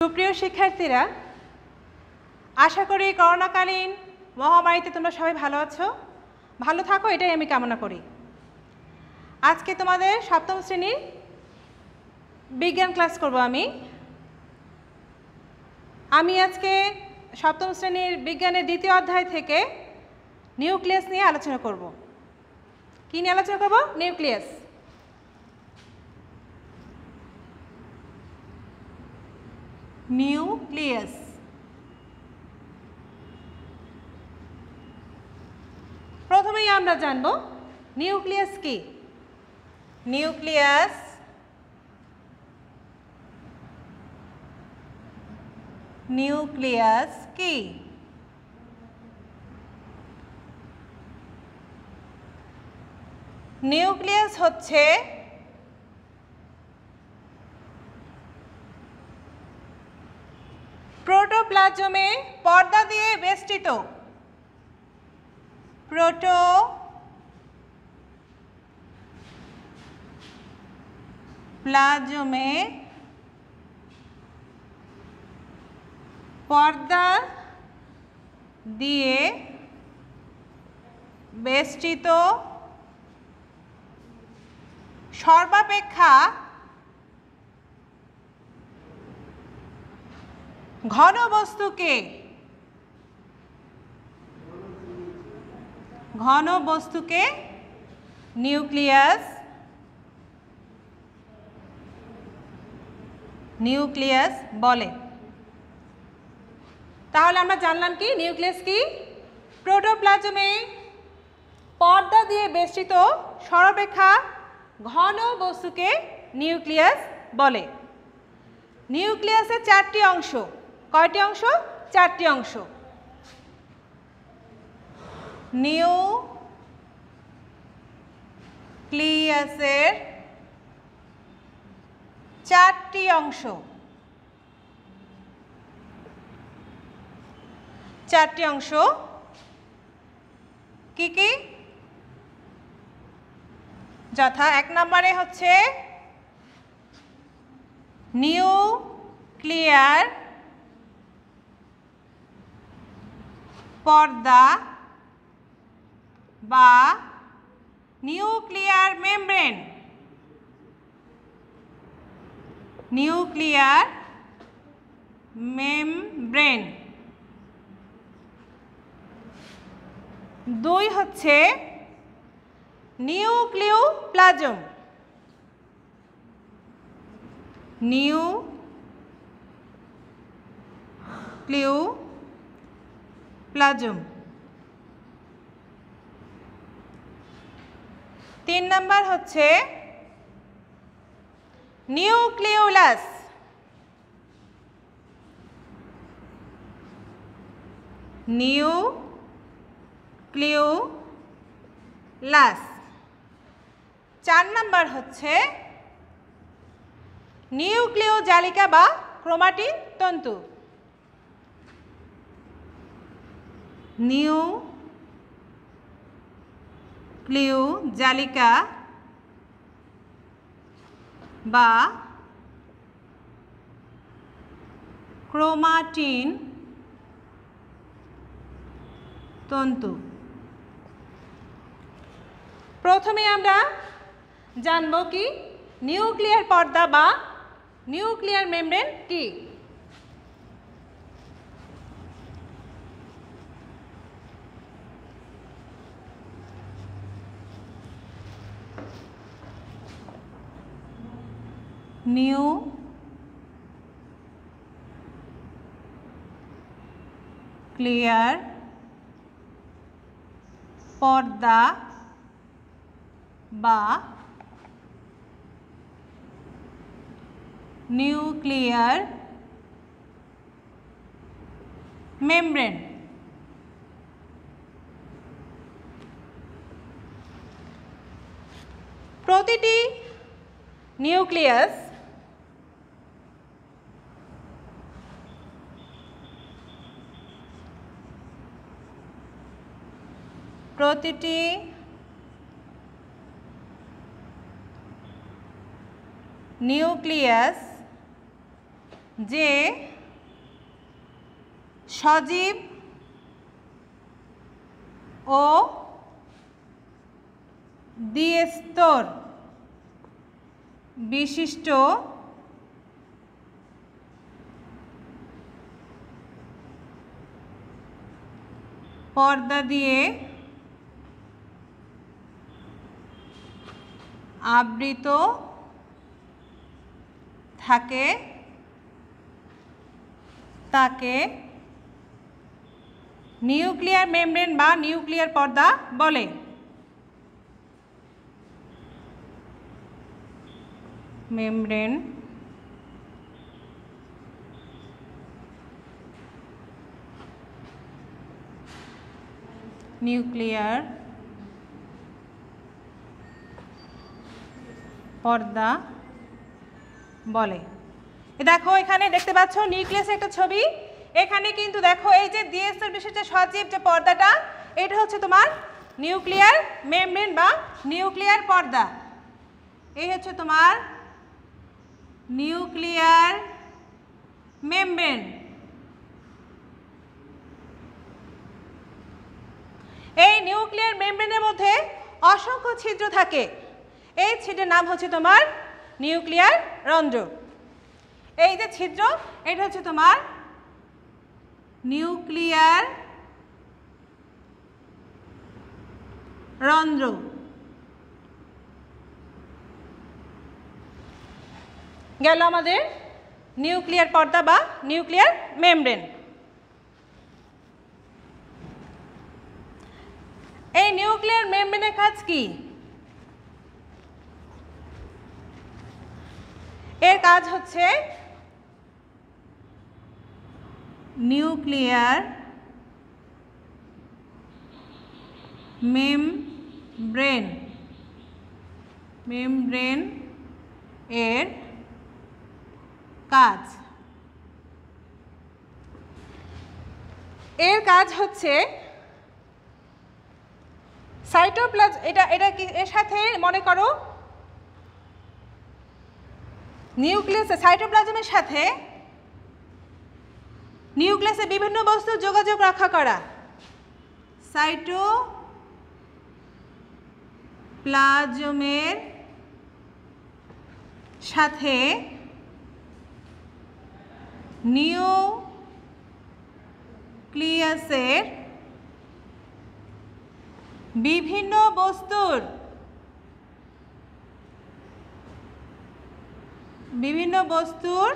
সুপ্রিয় শিক্ষার্থীরা, আশা করি করোনাকালীন মহামারীতে তোমরা সবাই ভালো আছো, ভালো থাকো এটাই আমি কামনা করি। আজকে তোমাদের সপ্তম শ্রেণীর বিজ্ঞান ক্লাস করব। আমি আজকে সপ্তম শ্রেণীর বিজ্ঞানের দ্বিতীয় অধ্যায় থেকে নিউক্লিয়াস নিয়ে আলোচনা করব। কি নিয়ে আলোচনা করব? নিউক্লিয়াস। নিউক্লিয়াস প্রথমেই আমরা জানব নিউক্লিয়াস কি। নিউক্লিয়াস নিউক্লিয়াস কি? নিউক্লিয়াস হচ্ছে প্রোটোপ্লাজমে পর্দা দিয়ে বেষ্টিত প্রোটোপ্লাজমে পর্দা দিয়ে বেষ্টিত সর্বাপেক্ষা ঘন বস্তুকে নিউক্লিয়াস বলে। তাহলে আমরা জানলাম কি নিউক্লিয়াস কি? প্রোটোপ্লাজমে পর্দা দিয়ে বেষ্টিত সর্বাপেক্ষা ঘন বস্তুকে নিউক্লিয়াস বলে। নিউক্লিয়াসের চারটি অংশ। কয়টি অংশ? চারটি অংশ। নিউক্লিয়াসের চারটি অংশ। চারটি অংশ কি কি? যথা এক নম্বরে হচ্ছে নিউক্লিয়ার পর্দা বা নিউক্লিয়ার মেমব্রেন। Nuclear membrane. দুই হচ্ছে নিউক্লিওপ্লাজম। নিউক্লিওপ্লাজম। তিন নাম্বার হচ্ছে নিউক্লিওলাস। নিউক্লিওলাস। চার নাম্বার হচ্ছে নিউক্লিয় জালিকা বা ক্রোমাটিন তন্তু। নিউক্লিয় জালিকা বা ক্রোমাটিন তন্তু। প্রথমে আমরা জানব কি নিউক্লিয়ার পর্দা বা নিউক্লিয়ার মেমব্রেন কি। নিউক্লিয়ার পর্দা বা নিউক্লিয়ার মেমব্রেন প্রতিটি নিউক্লিয়াস নিউক্লিয়াস যে সজীব ও দ্বিস্তর বিশিষ্ট পর্দা দিয়ে আবৃত থাকে তাকে নিউক্লিয়ার মেমব্রেন বা নিউক্লিয়ার পর্দা বলে। মেমব্রেন নিউক্লিয়ার পর্দা বলে। দেখো এখানে দেখতে পাচ্ছ নিউক্লিয়াসের একটা ছবি। এখানে কিন্তু দেখো এই যে দ্বিস্তর বিশিষ্ট সজীব যে পর্দাটা, এটা হচ্ছে তোমার নিউক্লিয়ার মেমব্রেন বা নিউক্লিয়ার পর্দা। এই হচ্ছে তোমার নিউক্লিয়ার মেমব্রেন। এই নিউক্লিয়ার মেমব্রেনের মধ্যে অসংখ্য ছিদ্র থাকে। এই ছিদ্রের নাম হচ্ছে তোমার নিউক্লিয়ার রন্ধ্র। এই যে ছিদ্র, এটা হচ্ছে তোমার নিউক্লিয়ার রন্ধ্র। গেল আমাদের নিউক্লিয়ার পর্দা বা নিউক্লিয়ার মেমব্রেন। এই নিউক্লিয়ার মেমব্রেনের কাজ কি? এর কাজ হচ্ছে নিউক্লিয়ার মেমব্রেন এর কাজ। এর কাজ হচ্ছে সাইটোপ্লাজম, এটা কি এর সাথে মনে করো নিউক্লিয়াসে সাইটোপ্লাজমের সাথে নিউক্লিয়াসে বিভিন্ন বস্তুর যোগাযোগ রক্ষা করা। সাইটোপ্লাজমের সাথে নিউক্লিয়াসের বিভিন্ন বস্তুর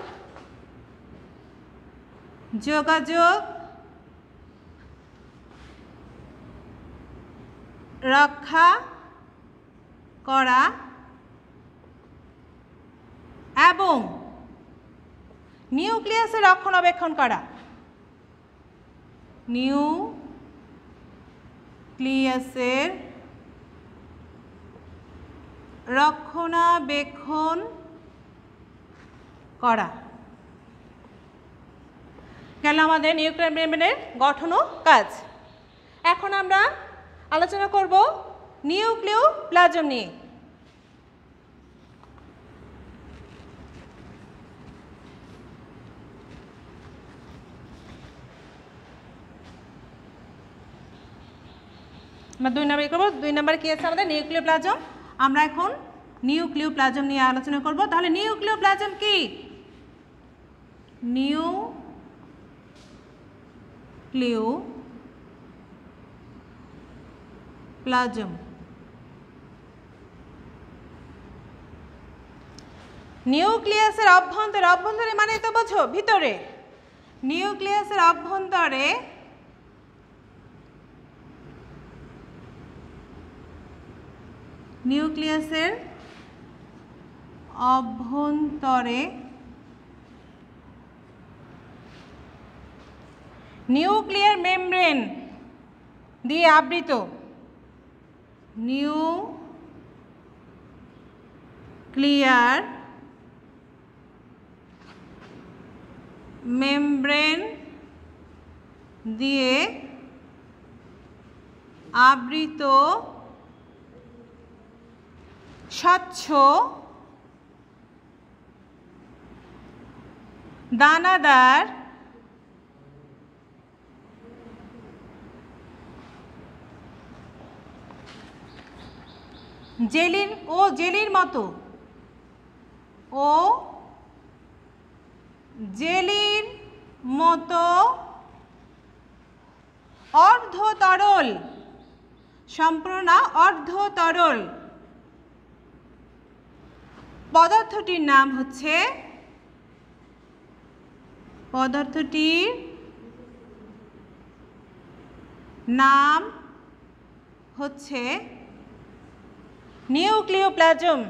যোগাযোগ রক্ষা করা এবং নিউক্লিয়াসের রক্ষণাবেক্ষণ করা। নিউক্লিয়াসের রক্ষণাবেক্ষণ করা গেল আমাদের নিউক্লিয়ার মেমব্রেনের গঠন ও কাজ। এখন আমরা আলোচনা করব নিউক্লিওপ্লাজম নিয়ে। আমরা 2 নম্বর করব। 2 নম্বরে কি আছে আমাদের নিউক্লিওপ্লাজম। আমরা এখন নিউক্লিওপ্লাজম নিয়ে আলোচনা করব। তাহলে নিউক্লিওপ্লাজম কি? নিউক্লিওপ্লাজম নিউক্লিয়াসের অভ্যন্তরে, অভ্যন্তরে মানে তো বোঝো ভিতরে, নিউক্লিয়াসের অভ্যন্তরে নিউক্লিয়ার মেমব্রেন দিয়ে আবৃত। নিউক্লিয়ার মেমব্রেন দিয়ে আবৃত স্বচ্ছ দানাদার জেলির ও জেলির মতো, ও জেলির মতো অর্ধ তরল, সম্পূর্ণ না, অর্ধ তরল পদার্থটির নাম হচ্ছে, পদার্থটির নাম হচ্ছে নিউক্লিওপ্লাজম।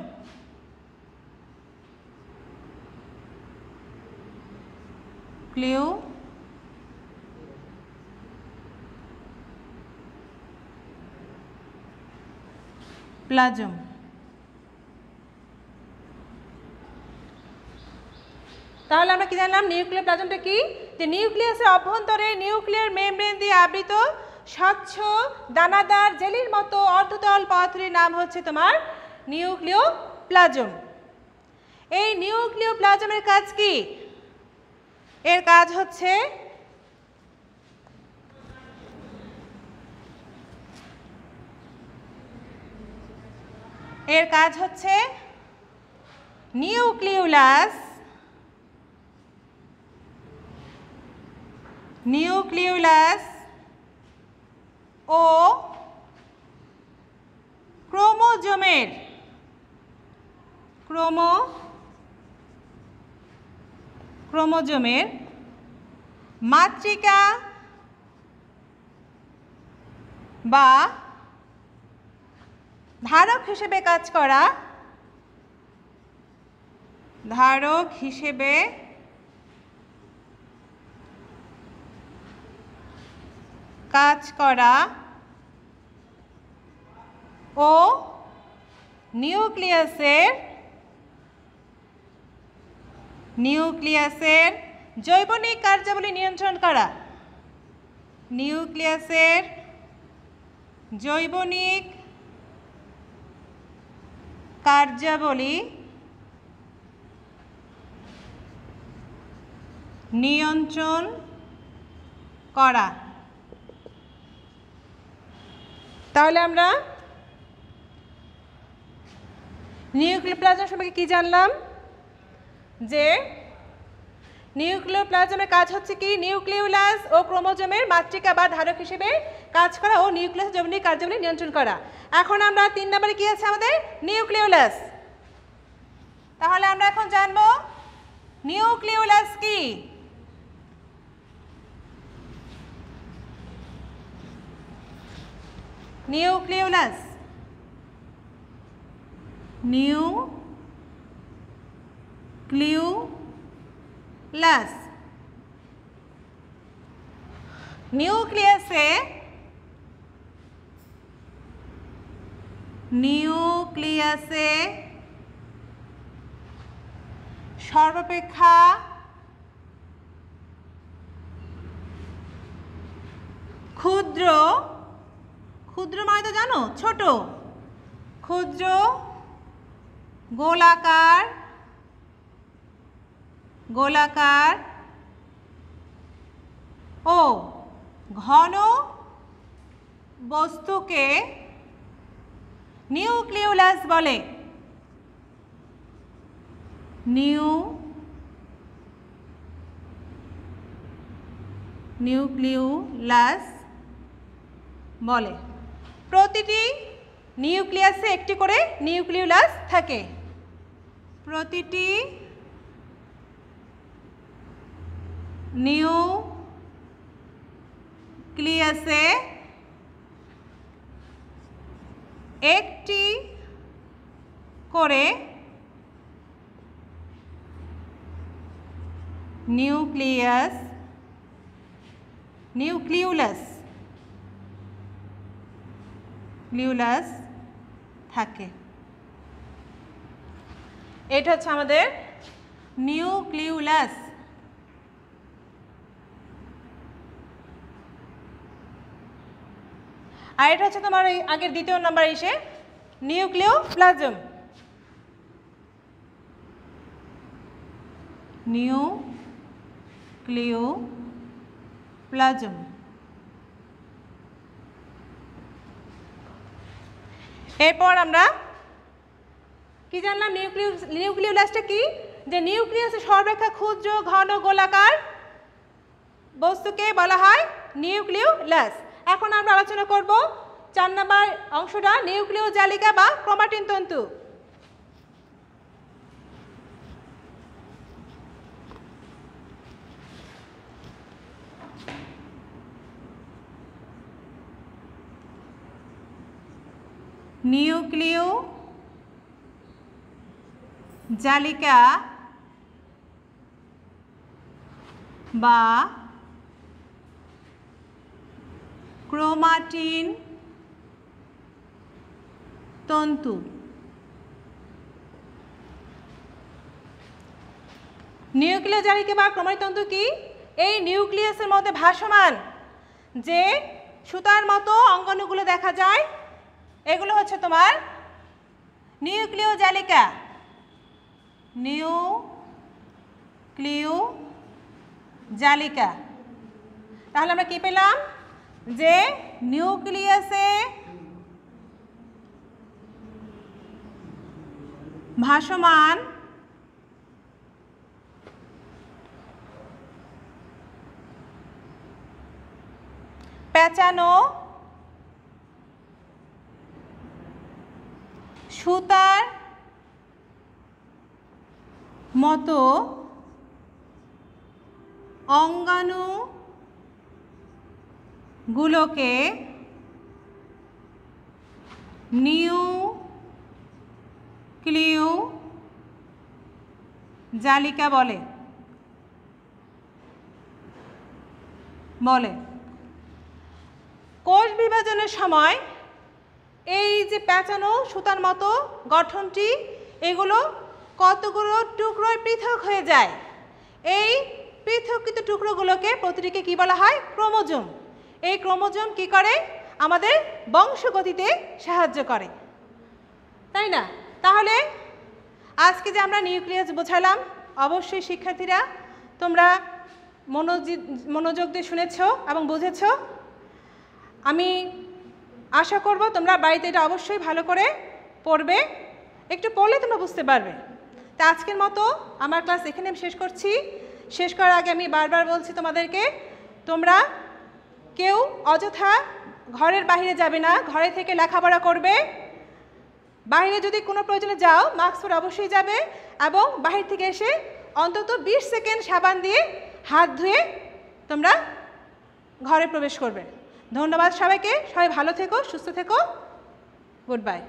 প্লাজম। তাহলে আমরা কি জানলাম নিউক্লিওপ্লাজমটা কি? যে নিউক্লিয়াসের অভ্যন্তরে নিউক্লিয়ার মেমব্রেন দিয়ে আবৃত স্বচ্ছ দানাদার জেলির মতো অর্ধতরল পদার্থটির নাম হচ্ছে তোমার নিউক্লিওপ্লাজম। এই নিউক্লিওপ্লাজমের কাজ কি? এর কাজ হচ্ছে নিউক্লিওলাস ও ক্রোমোজোমের মাতৃকা বা ধারক হিসেবে কাজ করা, ও নিউক্লিয়াসের জৈবনিক কার্যাবলী নিয়ন্ত্রণ করা, নিউক্লিয়াসের জৈবনিক কার্যাবলী নিয়ন্ত্রণ করা। তাহলে আমরা নিউক্লিওপ্লাজম সম্পর্কে কি জানলাম? যে নিউক্লিওপ্লাজমের কাজ হচ্ছে কি? নিউক্লিওলাস ও ক্রোমোজোমের মাতৃকা বা ধারক হিসেবে কাজ করা ও নিউক্লিয়াস জৈবনিক কার্যাবলী নিয়ন্ত্রণ করা। এখন আমরা 3 নম্বরে কি আছে আমাদের? নিউক্লিওলাস। তাহলে আমরা এখন জানবো নিউক্লিওলাস কি। নিউক্লিওলাস নিউক্লিয়াসে সর্বাপেক্ষা ক্ষুদ্র, ক্ষুদ্র মানে তো জানো ছোট, ক্ষুদ্র গোলাকার ও ঘন বস্তুকে নিউক্লিওলাস বলে। নিউক্লিওলাস বলে। প্রতিটি নিউক্লিয়াসে একটি করে নিউক্লিওলাস থাকে। প্রতিটি নিউক্লিয়াসে একটি করে নিউক্লিওলাস থাকে। এটা হচ্ছে আমাদের নিউক্লিওলাস। আর এটা হচ্ছে তোমার এই আগের দ্বিতীয় নাম্বার এসে নিউক্লিওপ্লাজম। নিউক্লিওপ্লাজম এরপর আমরা কি জানলাম? নিউক্লিওলাসটা কি? যে নিউক্লিয়াসের সর্বাপেক্ষা ক্ষুদ্র ঘন গোলাকার বস্তুকে বলা হয় নিউক্লিওলাস। এখন আমরা আলোচনা করব 4 নম্বর অংশটা, নিউক্লিয় জালিকা বা ক্রোমাটিন তন্তু। নিউক্লিয় জালিকা বা ক্রোমাটিন তন্তু। নিউক্লিয় জালিকা বা ক্রোমাটিন তন্তু কি? এই নিউক্লিয়াসের মধ্যে ভাসমান যে সুতার মতো অঙ্গাণুগুলো দেখা যায়, এগুলো হচ্ছে তোমার নিউক্লিয় জালিকা। নিউক্লিয় জালিকা। তাহলে আমরা কি পেলাম? যে নিউক্লিয়াসে ভাসমান পেঁচানো সুতার মতো অঙ্গাণুগুলোকে নিউক্লিয় জালিকা বলে। কোষ বিভাজনের সময় এই যে পেঁচানো সুতার মতো গঠনটি, এগুলো কতগুলো টুকরোয় পৃথক হয়ে যায়। এই পৃথককৃত টুকরোগুলোকে প্রতিটিকে কি বলা হয়? ক্রোমোজোম। এই ক্রোমোজোম কি করে? আমাদের বংশগতিতে সাহায্য করে, তাই না? তাহলে আজকে যে আমরা নিউক্লিয়াস বোঝালাম, অবশ্যই শিক্ষার্থীরা তোমরা মনোযোগ দিয়ে শুনেছ এবং বুঝেছ। আমি আশা করব তোমরা বাড়িতে এটা অবশ্যই ভালো করে পড়বে, একটু পড়লে তোমরা বুঝতে পারবে। তা আজকের মতো আমার ক্লাস এখানে আমি শেষ করছি। শেষ করার আগে আমি বারবার বলছি তোমাদেরকে, তোমরা কেউ অযথা ঘরের বাইরে যাবে না, ঘরে থেকে লেখাপড়া করবে। বাইরে যদি কোনো প্রয়োজনে যাও, মাস্ক পরে অবশ্যই যাবে এবং বাহির থেকে এসে অন্তত 20 সেকেন্ড সাবান দিয়ে হাত ধুয়ে তোমরা ঘরে প্রবেশ করবে। ধন্যবাদ সবাইকে। সবাই ভালো থেকো, সুস্থ থেকো। Good bye.